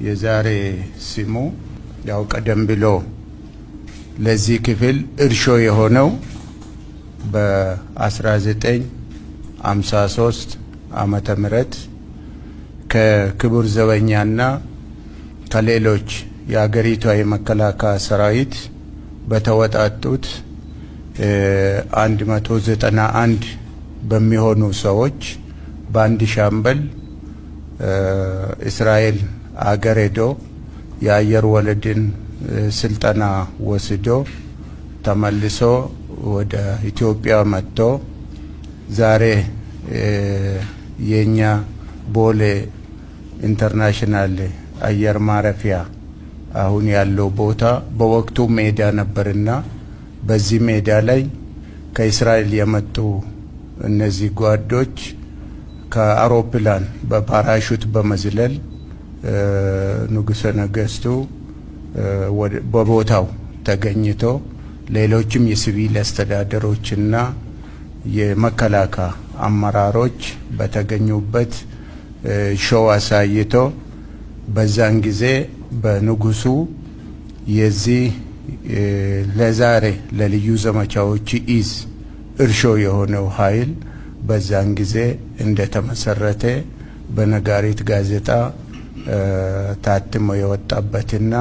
የዛሬ ስሙ ያው ቀደም ብሎ ለዚህ ክፍል እርሾ የሆነው በ1953 ዓመተ ምህረት ከክቡር ዘበኛና ከሌሎች የአገሪቷ የመከላከያ ሰራዊት በተወጣጡት 191 በሚሆኑ ሰዎች በአንድ ሻምበል እስራኤል አገር ሄዶ የአየር ወለድን ስልጠና ወስዶ ተመልሶ ወደ ኢትዮጵያ መጥቶ ዛሬ የኛ ቦሌ ኢንተርናሽናል አየር ማረፊያ አሁን ያለው ቦታ በወቅቱ ሜዳ ነበርና በዚህ ሜዳ ላይ ከእስራኤል የመጡ እነዚህ ጓዶች ከአውሮፕላን በፓራሹት በመዝለል ንጉሠ ነገሥቱ በቦታው ተገኝቶ ሌሎችም የሲቪል አስተዳደሮችና የመከላከያ አመራሮች በተገኙበት ሾው አሳይቶ በዛን ጊዜ በንጉሱ የዚህ ለዛሬ ለልዩ ዘመቻዎች ኢዝ እርሾ የሆነው ኃይል በዛን ጊዜ እንደተመሰረተ በነጋሪት ጋዜጣ ታትሞ የወጣበትና